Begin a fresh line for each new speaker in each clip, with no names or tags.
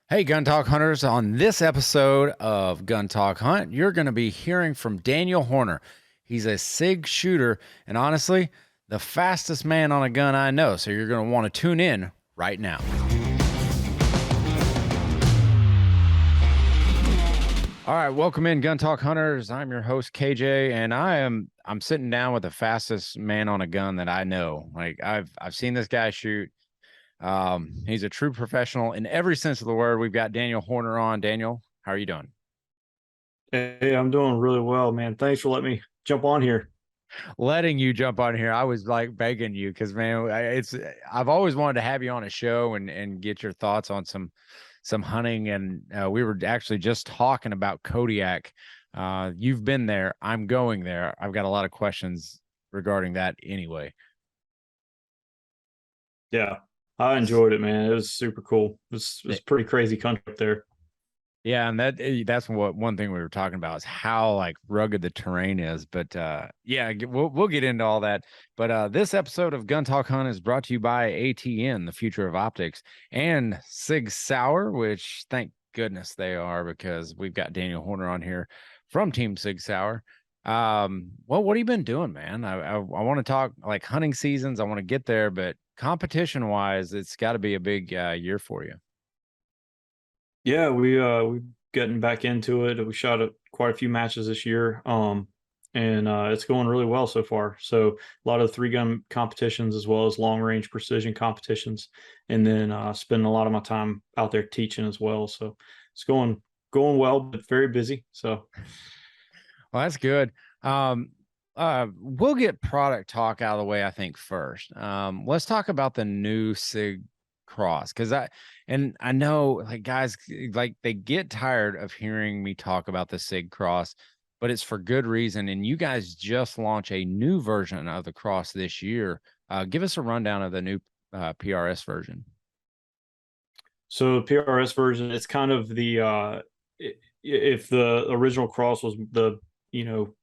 Hey, Gun Talk Hunters. On this episode of Gun Talk Hunt, you're going to be hearing from Daniel Horner. He's a SIG shooter, and honestly, the fastest man on a gun I know. So you're going to want to tune in right now. All right, welcome in, Gun Talk Hunters. I'm your host, KJ, and I'm sitting down with the fastest man on a gun that I know. Like I've seen this guy shoot. He's a true professional in every sense of the word. We've got Daniel Horner on. Daniel, how are you doing?
Hey, I'm doing really well, man. Thanks for letting me jump on here.
Letting you jump on here. I was like begging you because man, I've always wanted to have you on a show and get your thoughts on some hunting. And we were actually just talking about Kodiak. You've been there. I'm going there. I've got a lot of questions regarding that anyway.
Yeah, I enjoyed it, man. It was super cool. It was pretty crazy country up there.
Yeah, and that's what one thing we were talking about is how like rugged the terrain is. But yeah, we'll get into all that. But this episode of Gun Talk Hunt is brought to you by ATN, the future of optics, and Sig Sauer, which thank goodness they are because we've got Daniel Horner on here from Team Sig Sauer. Well, what have you been doing, man? I want to talk like hunting seasons. I want to get there, but competition wise, it's got to be a big year for you.
Yeah, we getting back into it. We shot quite a few matches this year. And it's going really well so far. So a lot of three gun competitions as well as long range precision competitions, and then spending a lot of my time out there teaching as well. So it's going well, but very busy. So
Well, that's good. We'll get product talk out of the way, I think, first. Let's talk about the new Sig Cross because I know like guys like they get tired of hearing me talk about the Sig Cross, but it's for good reason. And you guys just launched a new version of the Cross this year. Give us a rundown of the new PRS version.
So PRS version, it's kind of the if the original Cross was the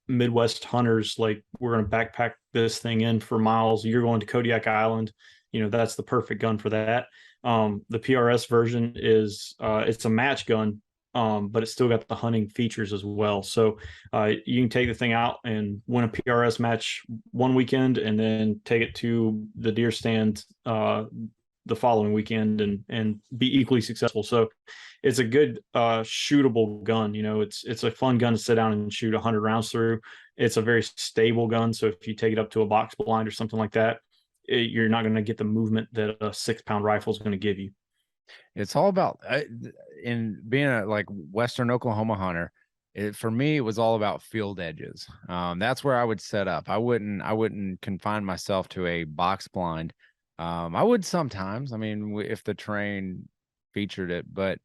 Midwest hunters, like we're going to backpack this thing in for miles. You're going to Kodiak Island, that's the perfect gun for that. The PRS version is it's a match gun, but it's still got the hunting features as well. So you can take the thing out and win a PRS match one weekend, and then take it to the deer stand the following weekend and be equally successful. So it's a good shootable gun. It's a fun gun to sit down and shoot 100 rounds through. It's a very stable gun. So if you take it up to a box blind or something like that, you're not going to get the movement that a 6-pound rifle is going to give you.
It's all about in being a like Western Oklahoma hunter. For me, it was all about field edges. That's where I would set up. I wouldn't confine myself to a box blind. I would sometimes. I mean, if the terrain featured it, but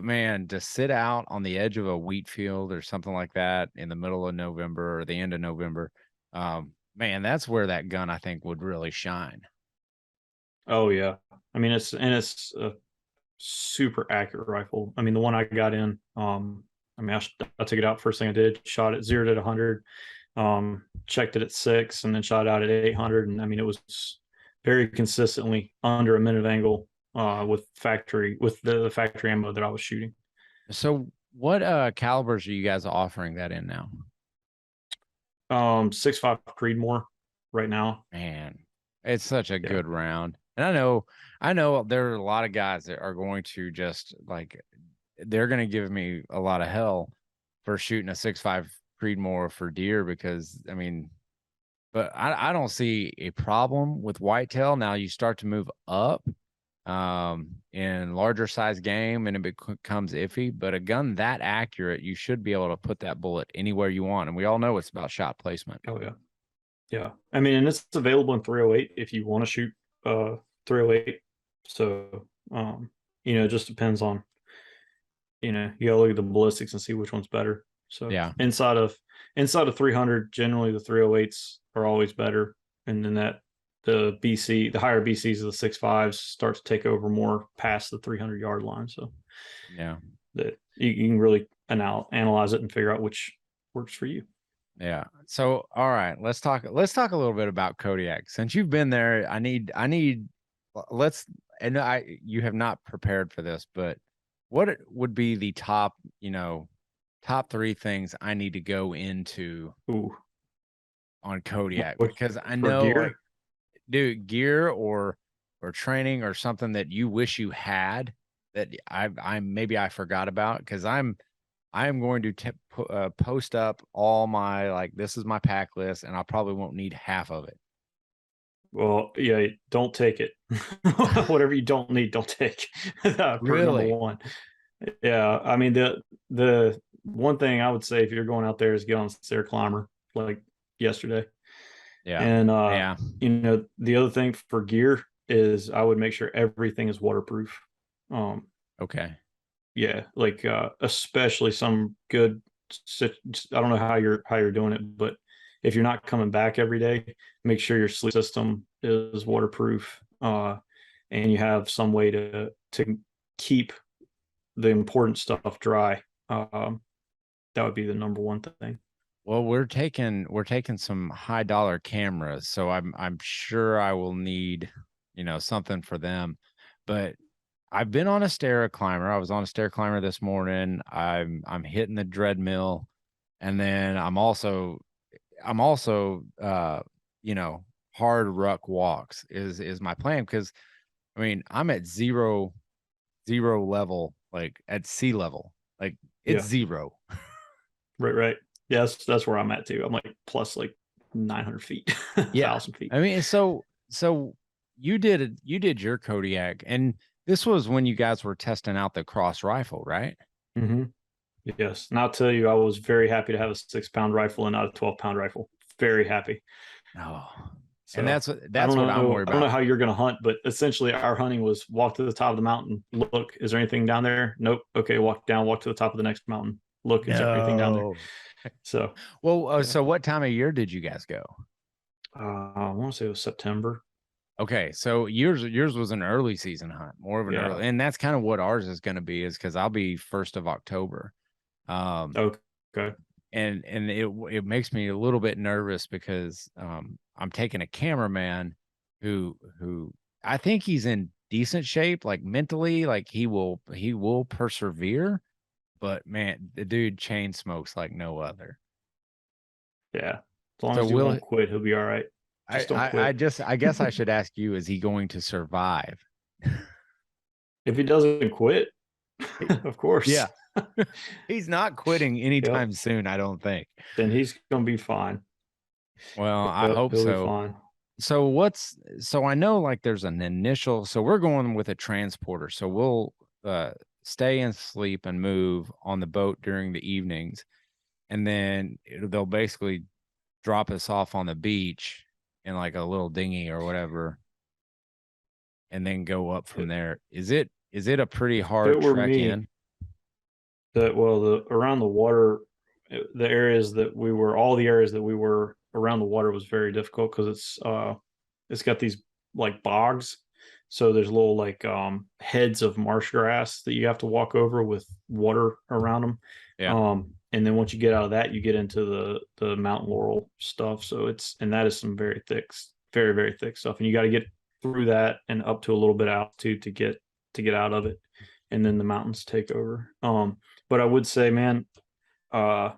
man, to sit out on the edge of a wheat field or something like that in the middle of November or the end of November, man, that's where that gun I think would really shine.
Oh yeah. I mean, it's a super accurate rifle. I mean, the one I got in, I mean, I took it out first thing I did, shot it, zeroed at 100, checked it at 6, and then shot out at 800. And I mean, it was very consistently under a minute angle with the factory ammo that I was shooting.
So what calibers are you guys offering that in now?
6.5 Creedmoor right now.
Man, it's such a
Yeah.
good round. And I know there are a lot of guys that are going to just like they're going to give me a lot of hell for shooting a 6.5 Creedmoor for deer because I mean, but I don't see a problem with whitetail. Now you start to move up in larger size game and it becomes iffy, but a gun that accurate, you should be able to put that bullet anywhere you want. And we all know it's about shot placement.
Oh yeah. Yeah. I mean, and it's available in 308 if you want to shoot 308. So it just depends on, you gotta look at the ballistics and see which one's better. So
Yeah.
inside of 300, generally the 308s are always better. And then the higher BCs of the 6.5s start to take over more past the 300-yard line. So
Yeah.
that you can really analyze it and figure out which works for you.
Yeah. So, all right, let's talk a little bit about Kodiak. Since you've been there, I need let's and I you have not prepared for this, but what would be the top, top three things I need to go into
Ooh,
on Kodiak?
what
Because I
for
know, like,
gear?
dude, gear or training or something that you wish you had that I maybe I forgot about, because I am going to post up all my, like, this is my pack list, and I probably won't need half of it.
Well, yeah, don't take it. Whatever you don't need, don't take. For number
Really?
one. Yeah, I mean the one thing I would say if you're going out there is get on a stair climber like yesterday.
Yeah.
And
Yeah.
the other thing for gear is I would make sure everything is waterproof. Um,
Okay.
yeah, like especially some good I don't know how you're doing it, but if you're not coming back every day, make sure your sleep system is waterproof, and you have some way to keep the important stuff dry. That would be the number one thing.
Well, we're taking some high dollar cameras, so I'm sure I will need, something for them. But I've been on a stair climber. I was on a stair climber this morning. I'm hitting the treadmill, and then I'm also you know, hard ruck walks is my plan, because I mean, I'm at zero level, like at sea level. Like, it's
Yeah,
zero.
right. Yes, that's where I'm at too. I'm like plus like 900 feet,
Yeah.
1,000 feet.
I mean, so you did your Kodiak, and this was when you guys were testing out the cross rifle, right?
Hmm. Yes, and I'll tell you, I was very happy to have a 6 pound rifle and not a 12 pound rifle. Very happy.
Oh. And
So
that's what I'm worried
I don't know
about.
how you're going to hunt, but essentially our hunting was walk to the top of the mountain. Look, is there anything down there? Nope. Okay, walk down. Walk to the top of the next mountain. Look, is there anything down there?
No.
So
Well,
yeah,
so what time of year did you guys go?
I want to say it was September.
Okay, so yours was an early season hunt, more of an
Yeah.
early, and that's kind of what ours is going to be, is because I'll be 1st of October. Um,
Okay.
and it makes me a little bit nervous, because I'm taking a cameraman who I think he's in decent shape, like mentally, like he will persevere, but man, the dude chain smokes like no other.
Yeah. As long
So
as he
will
won't quit, he'll be all right.
I
Just don't
I, I
quit.
just I guess I should ask you, is he going to survive?
If he doesn't quit, of course.
Yeah. He's not quitting anytime
Yep.
soon, I don't think.
Then he's gonna be fine.
Well, I
Yep,
hope
he'll be
so.
fine.
So I know, like, there's an initial, so we're going with a transporter. So we'll stay and sleep and move on the boat during the evenings, and then they'll basically drop us off on the beach in like a little dinghy or whatever, and then go up from there. Is it a pretty
If it
hard
were
trek
me,
in?
the around the water, the areas that we were, all the areas that we were around the water was very difficult because it's got these like bogs. So there's little like heads of marsh grass that you have to walk over with water around them.
Yeah.
And then once you get out of that, you get into the mountain laurel stuff. So and that is some very thick, very thick stuff. And you got to get through that and up to a little bit altitude to get out of it. And then the mountains take over. But I would say, man, uh,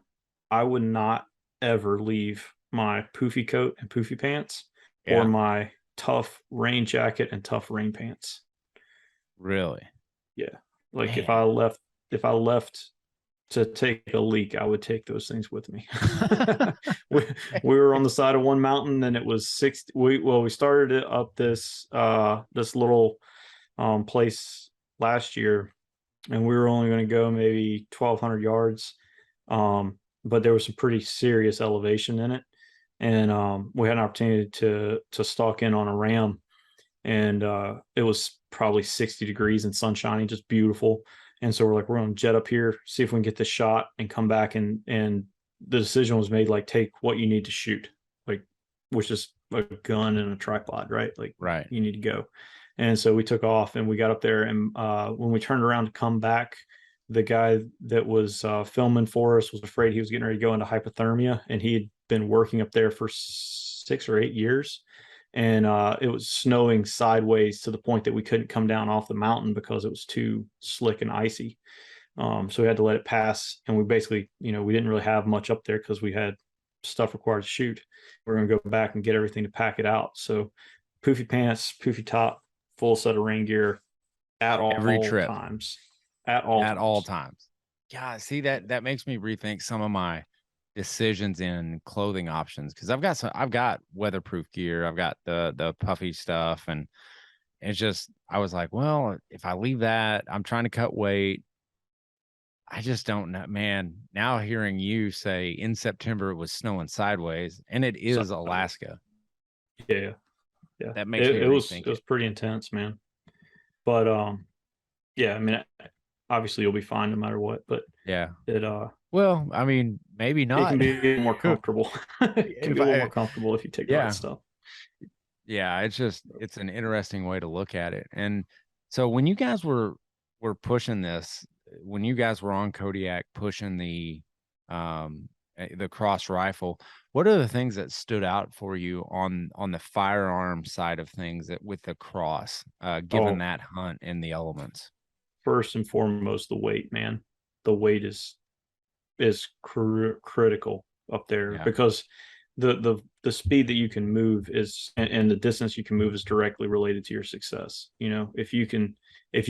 I would not ever leave my poofy coat and poofy pants or
Yeah.
my tough rain jacket and tough rain pants.
Really?
Yeah. Like
Man.
if I left to take a leak, I would take those things with me. we, we were on the side of one mountain and it was 60. We started it up this little place last year, and we were only going to go maybe 1,200 yards. But there was some pretty serious elevation in it, and we had an opportunity to stalk in on a ram, and it was probably 60 degrees and sunshiny, just beautiful. And so we're like, we're going to jet up here, see if we can get this shot, and come back. And the decision was made, like, take what you need to shoot, like, which is a gun and a tripod, right? Like,
Right.
you need to go. And so we took off and we got up there. And when we turned around to come back, the guy that was filming for us was afraid he was getting ready to go into hypothermia, and he had been working up there for 6 or 8 years. and it was snowing sideways to the point that we couldn't come down off the mountain because it was too slick and icy. So we had to let it pass, and we basically, we didn't really have much up there because we had stuff required to shoot. We're going to go back and get everything to pack it out. So poofy pants, poofy top, full set of rain gear at
Every
all
trip.
times. At all times.
Yeah, see that makes me rethink some of my decisions in clothing options, because I've got weatherproof gear, I've got the puffy stuff, and it's just I was like, well, if I leave that, I'm trying to cut weight. I just don't know, man. Now hearing you say in September it was snowing sideways, and it
So,
is Alaska.
yeah. Yeah.
That makes me rethink
it was pretty intense, man. But yeah, I mean, obviously you'll be fine no matter what, but
yeah.
it
Well, I mean, maybe
it
not.
can be more comfortable. It can
If
be a little
I,
more comfortable if you take the
yeah,
right stuff.
yeah, it's an interesting way to look at it. And so when you guys were pushing this, when you guys were on Kodiak pushing the cross rifle, what are the things that stood out for you on the firearm side of things that with the cross, given
Oh,
that hunt in the elements?
first and foremost, the weight, man. The weight is critical up there,
Yeah.
because the speed that you can move is, and the distance you can move is directly related to your success. If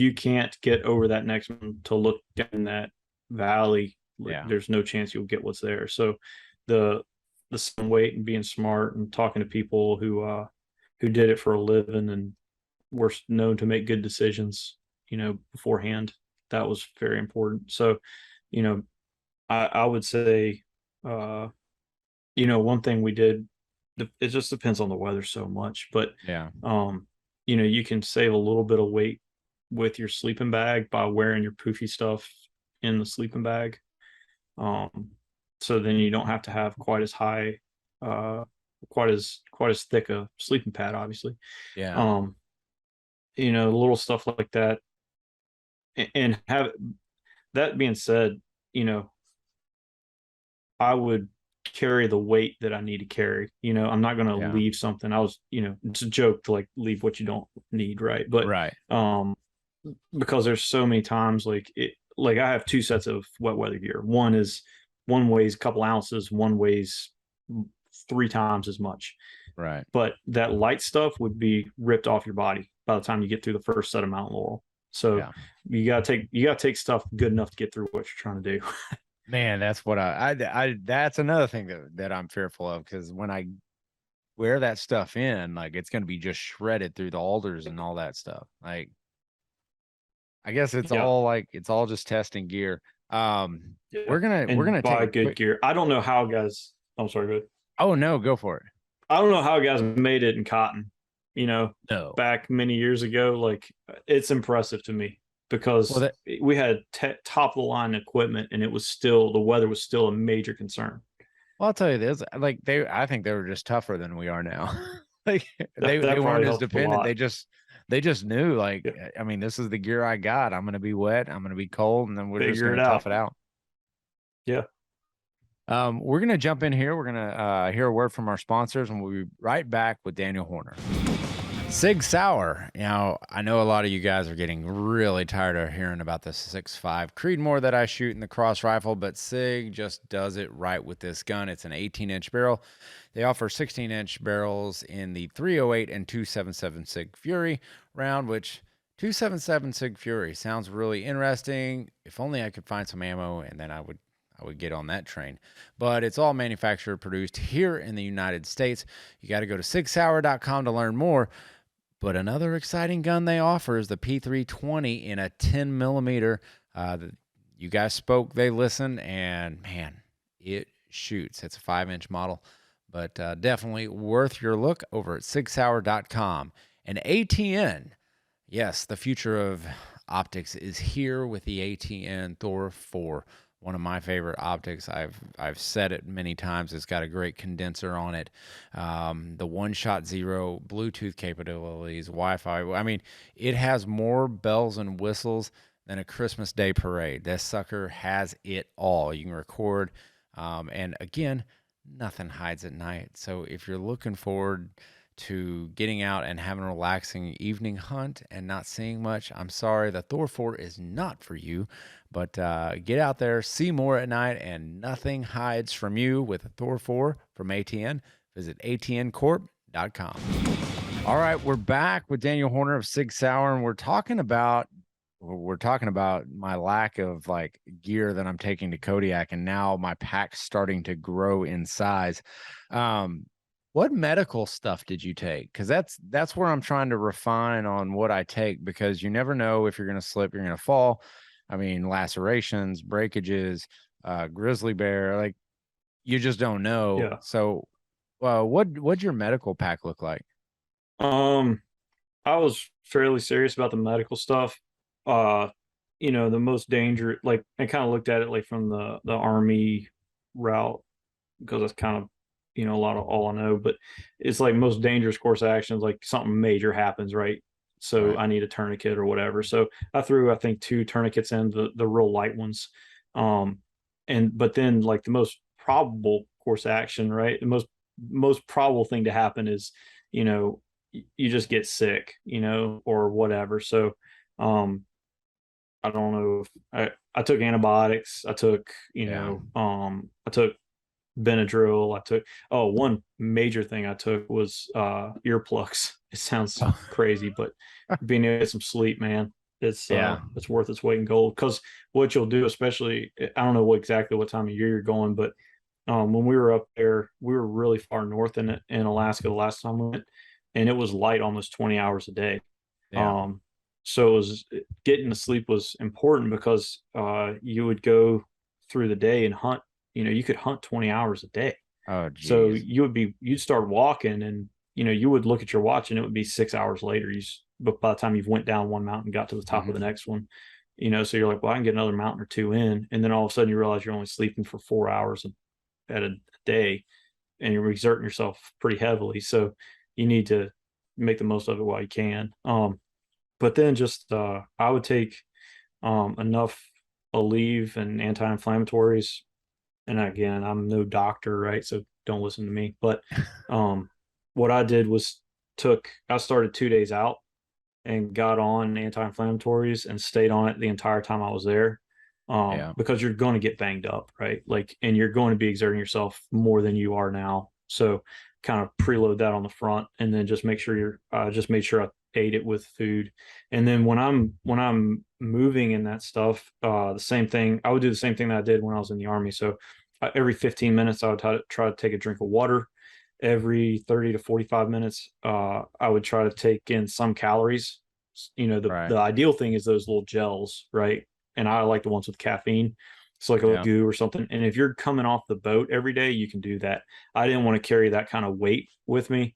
you can't get over that next one to look down that valley,
Yeah.
there's no chance you'll get what's there. So the weight and being smart and talking to people who did it for a living and were known to make good decisions, beforehand, that was very important. So, you know, I would say, one thing we did, it just depends on the weather so much, but,
Yeah.
you can save a little bit of weight with your sleeping bag by wearing your poofy stuff in the sleeping bag. Um, so then you don't have to have quite as high, quite as thick a sleeping pad, obviously.
Yeah.
Um, little stuff like that. And have that being said, I would carry the weight that I need to carry. I'm not going to
Yeah.
leave something. It's a joke to like leave what you don't need, right? But
Right.
because there's so many times like I have two sets of wet weather gear. One weighs a couple ounces, one weighs 3 times as much.
Right.
But that light stuff would be ripped off your body by the time you get through the first set of Mount Laurel. So
Yeah.
you gotta take stuff good enough to get through what you're trying to do.
Man, that's what I that's another thing that I'm fearful of, because when I wear that stuff in, like it's gonna be just shredded through the alders and all that stuff. Like I guess
Yeah.
it's all just testing gear.
Yeah.
We're
And
gonna take
buy
a
good
quick.
gear. I don't know how guys. I'm sorry, good.
Oh no, go for it.
I don't know how guys made it in cotton.
No.
Back many years ago, like it's impressive to me
Well,
because
that
we had top of the line equipment, and the weather was still a major concern.
well, I'll tell you this, like I think they were just tougher than we are now. Like
That
they
that
weren't
probably
as
helped a
dependent.
lot.
They just knew, like,
Yeah.
I mean, this is the gear I got. I'm gonna be wet, I'm gonna be cold, and then we're just
Figure it
gonna tough
out.
it out.
Yeah.
We're gonna jump in here. We're gonna hear a word from our sponsors, and we'll be right back with Daniel Horner. Sig Sauer. Now, I know a lot of you guys are getting really tired of hearing about the 6.5 Creedmoor that I shoot in the cross rifle, but Sig just does it right with this gun. It's an 18-inch barrel. They offer 16-inch barrels in the 308 and 277 Sig Fury round, which 277 Sig Fury sounds really interesting. If only I could find some ammo, and then I would get on that train. But it's all manufactured, produced here in the United States. You got to go to sigsauer.com to learn more. But another exciting gun they offer is the P320 in a 10 millimeter. You guys spoke, they listened, and man, it shoots. It's a 5-inch model, but definitely worth your look over at sigsauer.com. And ATN, yes, the future of optics is here with the ATN Thor 4. One of my favorite optics. I've said it many times. It's got a great condenser on it. The one-shot zero, Bluetooth capabilities, Wi-Fi. I mean, it has more bells and whistles than a Christmas Day parade. This sucker has it all. You can record, and again, nothing hides at night. So if you're looking forward to getting out and having a relaxing evening hunt and not seeing much, I'm sorry, the Thor 4 is not for you. But get out there, see more at night, and nothing hides from you with the Thor 4 from ATN. Visit atncorp.com. All right, we're back with Daniel Horner of Sig Sauer, and we're talking about my lack of like gear that I'm taking to Kodiak, and now my pack's starting to grow in size. What medical stuff did you take? Because that's where I'm trying to refine on what I take, because you never know if you're going to slip, you're going to fall. I mean, lacerations, breakages, grizzly bear, like you just don't know.
Yeah.
So, what'd your medical pack look like?
I was fairly serious about the medical stuff. Uh, the most dangerous, like I kind of looked at it like from the army route, because that's kind of a lot of all I know. But it's like most dangerous course of actions, like something major happens, right? So
Right.
I need a tourniquet or whatever. So I threw, I think, two tourniquets in, the real light ones. Um, but then like the most probable course of action, right? The most probable thing to happen is, you know, you just get sick, or whatever. So, um, I don't know if I took antibiotics.
Yeah.
I took Benadryl. One major thing I took was earplugs. It sounds crazy, but being able to get some sleep, man,
Yeah.
it's worth its weight in gold. Because what you'll do, especially, I don't know exactly what time of year you're going, but when we were up there, we were really far north in Alaska the last time we went, and it was light almost 20 hours a day.
Yeah.
Um, so getting to sleep was important, because you would go through the day and hunt. You could hunt 20 hours a day.
Oh,
So
geez.
you'd start walking, and you would look at your watch, and it would be 6 hours later. But by the time you've went down one mountain, got to the top of the next one, so you're like, well, I can get another mountain or two in, and then all of a sudden you realize you're only sleeping for 4 hours at a day, and you're exerting yourself pretty heavily. So you need to make the most of it while you can. But then just I would take enough Aleve and anti-inflammatories. And again, I'm no doctor, right? So don't listen to me. But what I did was I started 2 days out and got on anti-inflammatories and stayed on it the entire time I was there.
Yeah.
Because you're going to get banged up, right? Like, and you're going to be exerting yourself more than you are now. So kind of preload that on the front, and then just make sure just made sure I ate it with food. And then when I'm moving in that stuff, the same thing, I would do the same thing that I did when I was in the army. So every 15 minutes, I would try to take a drink of water. Every 30 to 45 minutes, I would try to take in some calories.
Right.
The ideal thing is those little gels, right? And I like the ones with caffeine. It's like a
Yeah.
goo or something. And if you're coming off the boat every day, you can do that. I didn't want to carry that kind of weight with me.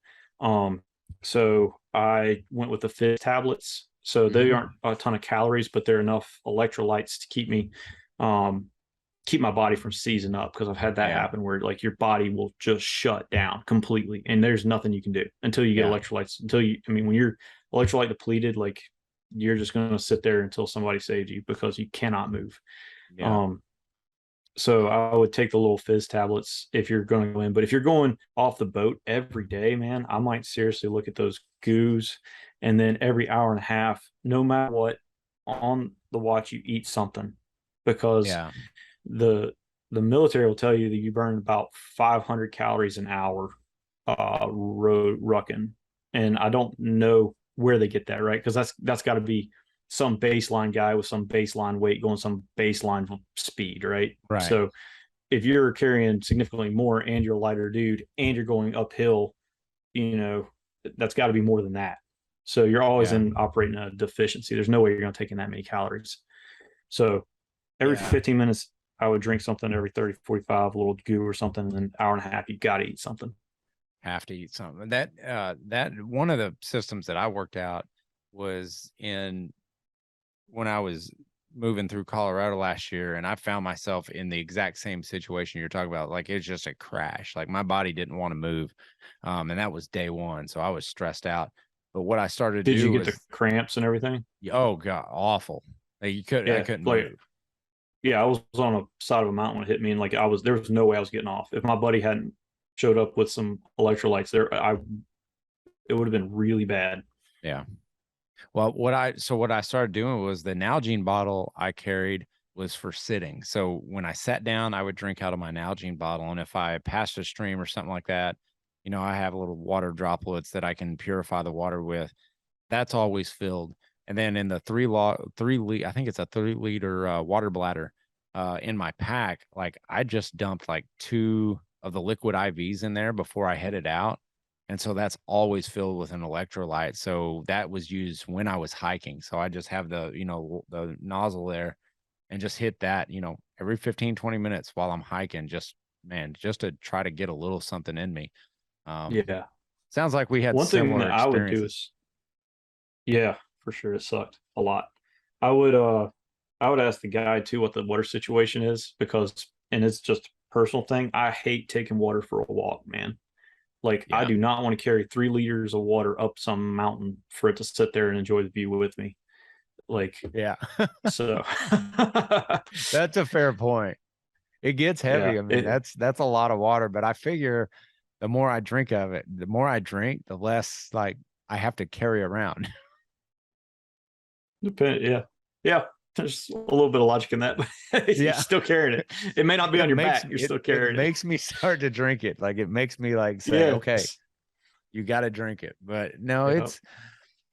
So I went with the Fizz tablets. So they
Mhm.
aren't a ton of calories, but they're enough electrolytes to keep my body from seizing up, because I've had that
Yeah.
happen where like your body will just shut down completely, and there's nothing you can do until you get
Yeah.
electrolytes. When you're electrolyte depleted, like you're just going to sit there until somebody saves you, because you cannot move.
Yeah.
Um, so I would take the little Fizz tablets if you're going to go in. But if you're going off the boat every day, man, I might seriously look at those goos. And then every hour and a half, no matter what, on the watch, you eat something, because
Yeah.
the the military will tell you that you burn about 500 calories an hour road rucking. And I don't know where they get that, right? Because that's got to be some baseline guy with some baseline weight going some baseline speed, right?
Right.
So if you're carrying significantly more and you're a lighter dude and you're going uphill, you know that's got to be more than that. So you're always
Yeah.
in operating a deficiency. There's no way you're going to take in that many calories. So every
Yeah.
15 minutes, I would drink something. Every 30, 45, a little goo or something. And then an hour and a half, you got to eat something.
Have to eat something. That one of the systems that I worked out was in when I was moving through Colorado last year, and I found myself in the exact same situation you're talking about. Like it's just a crash. Like my body didn't want to move. And that was day one. So I was stressed out. But what I started to
Did you
do
get the
was,
cramps and everything?
oh God, awful. Like I
Yeah.
couldn't
Like,
move.
yeah, I was on a side of a mountain when it hit me, and like there was no way I was getting off. If my buddy hadn't showed up with some electrolytes there, I it would have been really bad.
Yeah. Well, what I started doing was the Nalgene bottle I carried was for sitting. So when I sat down, I would drink out of my Nalgene bottle. And if I passed a stream or something like that, you know, I have little water droplets that I can purify the water with. That's always filled. And then in the I think it's a 3 liter water bladder in my pack, like I just dumped like 2 of the liquid IVs in there before I headed out. And so that's always filled with an electrolyte. So that was used when I was hiking. So I just have the, you know, the nozzle there and just hit that, you know, every 15, 20 minutes while I'm hiking, just to try to get a little something in me.
Yeah.
Sounds like we had
One thing
similar
that I would do
experiences.
is, yeah, for sure, it sucked a lot. I would ask the guy too what the water situation is, because, and it's just a personal thing. I hate taking water for a walk, man. Like, I
Yeah.
do not want to carry 3 liters of water up some mountain for it to sit there and enjoy the view with me. Like,
Yeah.
so
That's a fair point. It gets
yeah,
heavy. I mean, that's a lot of water, but I figure the more I drink of it, the more I drink, the less like I have to carry around.
yeah, yeah. There's a little bit of logic in that, but you're
Yeah.
still carrying it. It may not be on your back. You're still
it
carrying it.
makes me start to drink it. Like it makes me like say, okay,
Yes.
you got to drink it. But no,
Yeah.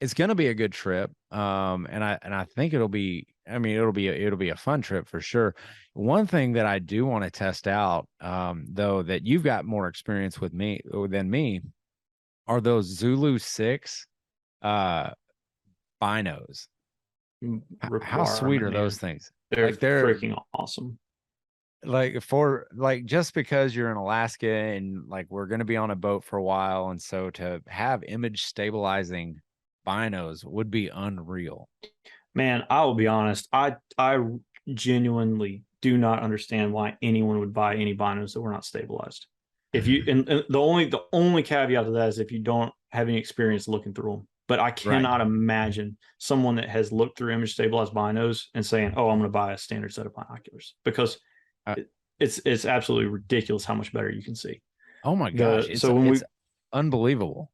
it's going to be a good trip. And I think it'll be, I mean, it'll be a fun trip for sure. One thing that I do want to test out, though, that you've got more experience with me than me, are those Zulu 6 uh binos. How sweet
Requirement,
are those
man.
things?
They're
Like they're
freaking awesome.
like for like just because you're in Alaska and like we're going to be on a boat for a while, and so to have image stabilizing binos would be unreal.
Man, I will be honest. I genuinely do not understand why anyone would buy any binos that were not stabilized. If you, and the only caveat to that is if you don't have any experience looking through them. But I
Right.
cannot imagine someone that has looked through image stabilized binos and saying, "Oh, I'm going to buy a standard set of binoculars," because
Uh,
it's absolutely ridiculous how much better you can see.
oh my gosh,
The so when
it's
we
unbelievable.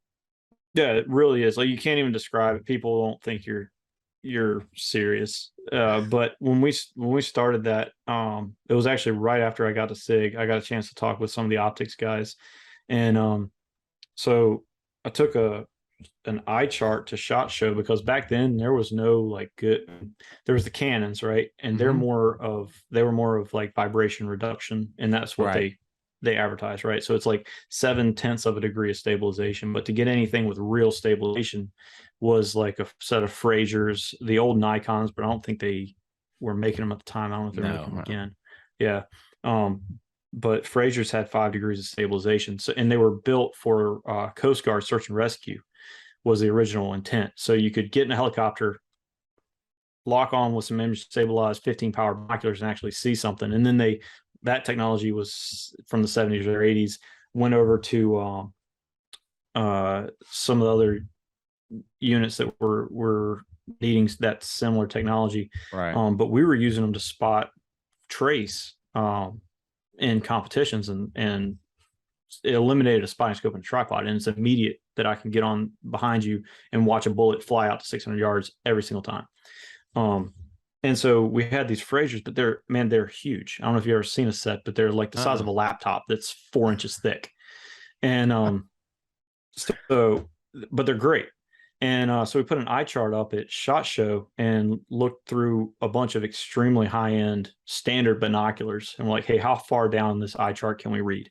Yeah, it really is. Like, you can't even describe it. People don't think you're serious. But when we started that, it was actually right after I got to SIG. I got a chance to talk with some of the optics guys, and so I took an eye chart to SHOT Show, because back then there was no like good. There was the Canons, right, and they were
Mhm.
more of like vibration reduction, and that's what
Right.
they advertise, right? So it's like 7/10 of a degree of stabilization. But to get anything with real stabilization was like a set of Frasers, the old Nikons, but I don't think they were making them at the time. I don't know if they're making them again. Yeah. Um, but Frasers had 5 degrees of stabilization. So, and they were built for Coast Guard search and rescue was the original intent. So you could get in a helicopter, lock on with some image stabilized 15 power binoculars and actually see something. And then that technology was from the 70s or 80s, went over to some of the other units that were needing that similar technology.
Right.
But we were using them to spot trace in competitions, and it eliminated a spotting scope and a tripod, and it's immediate that I can get on behind you and watch a bullet fly out to 600 yards every single time. And so we had these Frasers, but they're huge. I don't know if you've ever seen a set, but they're like the size of a laptop that's 4 inches thick. And so, but they're great. And so we put an eye chart up at SHOT Show and looked through a bunch of extremely high-end standard binoculars, and we're like, hey, how far down this eye chart can we read?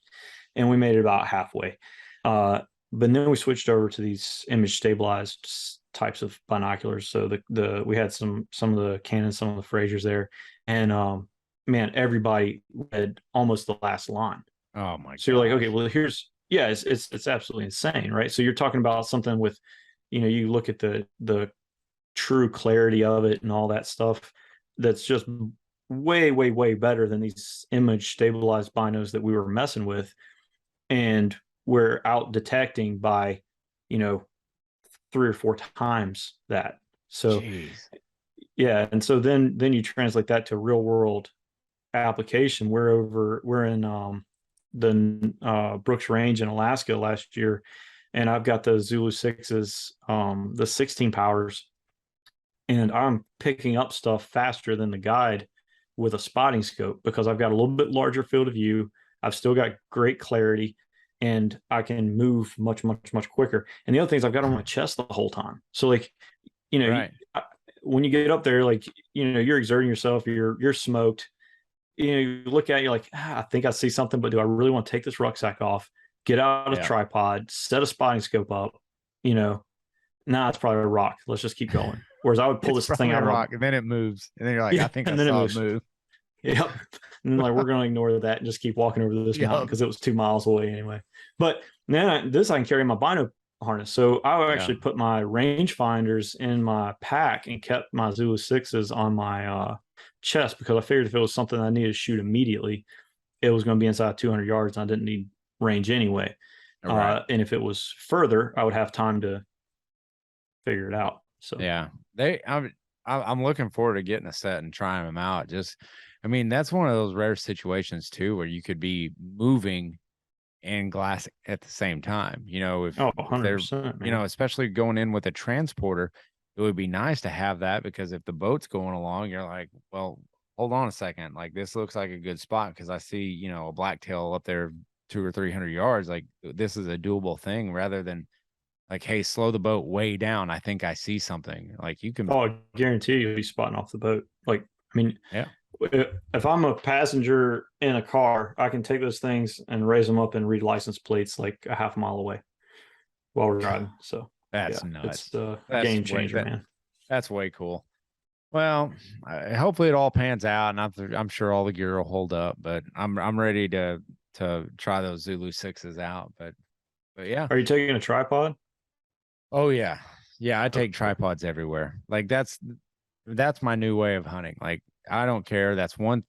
And we made it about halfway. But then we switched over to these image stabilized types of binoculars. So we had some of the Canons, some of the Frasers there, and man, everybody read almost the last line.
Oh my
So you're like, okay,
gosh.
well, it's absolutely insane, right? So you're talking about something with, you look at the true clarity of it and all that stuff, that's just way, way, way better than these image stabilized binos that we were messing with. And we're out detecting by, 3 or 4 times that. So
Jeez.
yeah, and so then you translate that to real world application. We're in the Brooks Range in Alaska last year, and I've got the Zulu 6s, the 16 powers, and I'm picking up stuff faster than the guide with a spotting scope because I've got a little bit larger field of view. I've still got great clarity, and I can move much, much, much quicker. And the other thing is I've got on my chest the whole time. So like,
Right.
when you get up there, like, you're exerting yourself, you're smoked. You look at it, you're like, I think I see something, but do I really want to take this rucksack off, get out a
Yeah.
tripod, set a spotting scope up? Nah, it's probably a rock. Let's just keep going. Whereas I would pull
It's
this thing
probably
out
a
of
rock, and then it moves, and then you're like,
yeah,
I think I
and then it
saw it
moves.
move.
Yep. And then, like, we're going to ignore that and just keep walking over this mountain
Yep.
because it was 2 miles away anyway. But then this I can carry my bino harness. So I would actually put my range finders in my pack and kept my Zulu 6s on my chest because I figured if it was something I needed to shoot immediately, it was going to be inside 200 yards and I didn't need range anyway.
Right.
And if it was further, I would have time to figure it out. So
Yeah, I'm looking forward to getting a set and trying them out. I mean, that's one of those rare situations too, where you could be moving and glass at the same time. If they're,
100%, man.
especially going in with a transporter, it would be nice to have that because if the boat's going along, you're like, well, hold on a second. Like this looks like a good spot because I see, a blacktail up there 200 or 300 yards. Like this is a doable thing rather than like, hey, slow the boat way down. I think I see something. Like you can.
I guarantee you'll be spotting off the boat. Like, I mean,
Yeah.
If I'm a passenger in a car, I can take those things and raise them up and read license plates like a half mile away while we're riding. So
That's nuts.
It's a
That's
game changer, man.
That's way cool. Well, hopefully it all pans out, and I'm sure all the gear will hold up. But I'm ready to try those Zulu 6s out. But yeah.
Are you taking a tripod?
Oh yeah, I take tripods everywhere. Like that's my new way of hunting. Like I don't care. That's one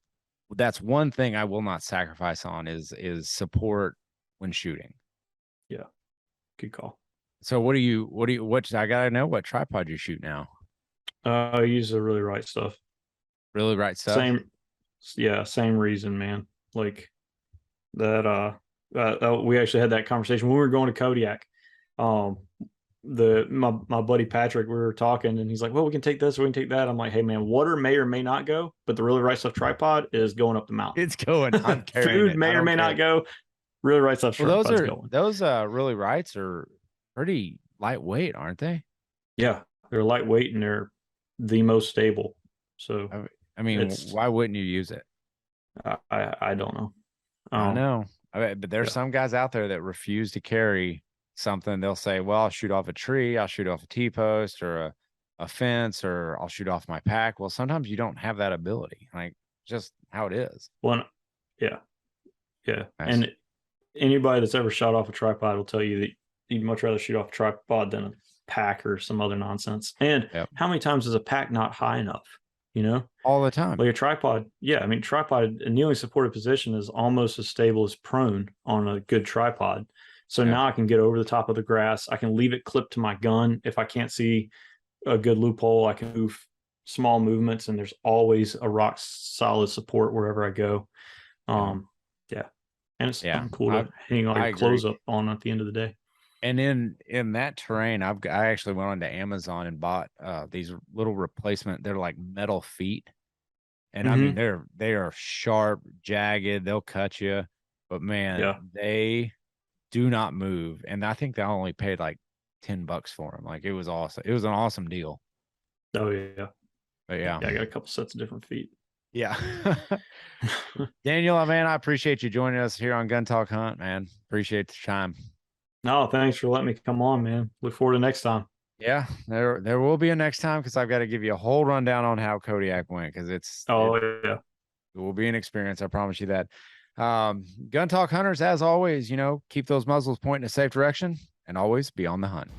thing I will not sacrifice on is support when shooting.
Yeah, good call.
So what I gotta know what tripod you shoot now.
I use the really right stuff.
Really right stuff.
Same reason, man. Like that. We actually had that conversation when we were going to Kodiak. My buddy Patrick, we were talking and he's like, well, we can take this or we can take that. I'm like, hey man, water may or may not go, but the really right stuff tripod is going up the mountain.
It's going. I'm carrying
Food
it.
may or may not go. Really right stuff tripod's going.
Those really rights are pretty lightweight, aren't they?
Yeah, they're lightweight and they're the most stable. So
I mean, why wouldn't you use it?
I don't know.
I know. But there's some guys out there that refuse to carry something. They'll say, well, I'll shoot off a tree, I'll shoot off a T-post or a fence, or I'll shoot off my pack. Well, sometimes you don't have that ability, like just how it is.
Well, yeah. Nice. And anybody that's ever shot off a tripod will tell you that you'd much rather shoot off a tripod than a pack or some other nonsense. And how many times is a pack not high enough?
All the time.
Like a tripod. Yeah, I mean, tripod, a kneeling supported position is almost as stable as prone on a good tripod. So now I can get over the top of the grass. I can leave it clipped to my gun. If I can't see a good loophole, I can move small movements, and there's always a rock solid support wherever I go. And it's cool to hang all your clothes up on at the end of the day.
And in that terrain, I actually went onto Amazon and bought these little replacement. They're like metal feet, and I mean they are sharp, jagged. They'll cut you, but man, they do not move. And I think they only paid like $10 for them. Like it was awesome. It was an awesome deal.
Oh yeah.
But yeah,
I got a couple sets of different feet.
Yeah. Daniel, man, I appreciate you joining us here on Gun Talk Hunt, man. Appreciate the time.
No, thanks for letting me come on, man. Look forward to next time.
Yeah, there will be a next time because I've got to give you a whole rundown on how Kodiak went because it will be an experience. I promise you that. Gun Talk Hunters, as always, keep those muzzles pointing in a safe direction and always be on the hunt.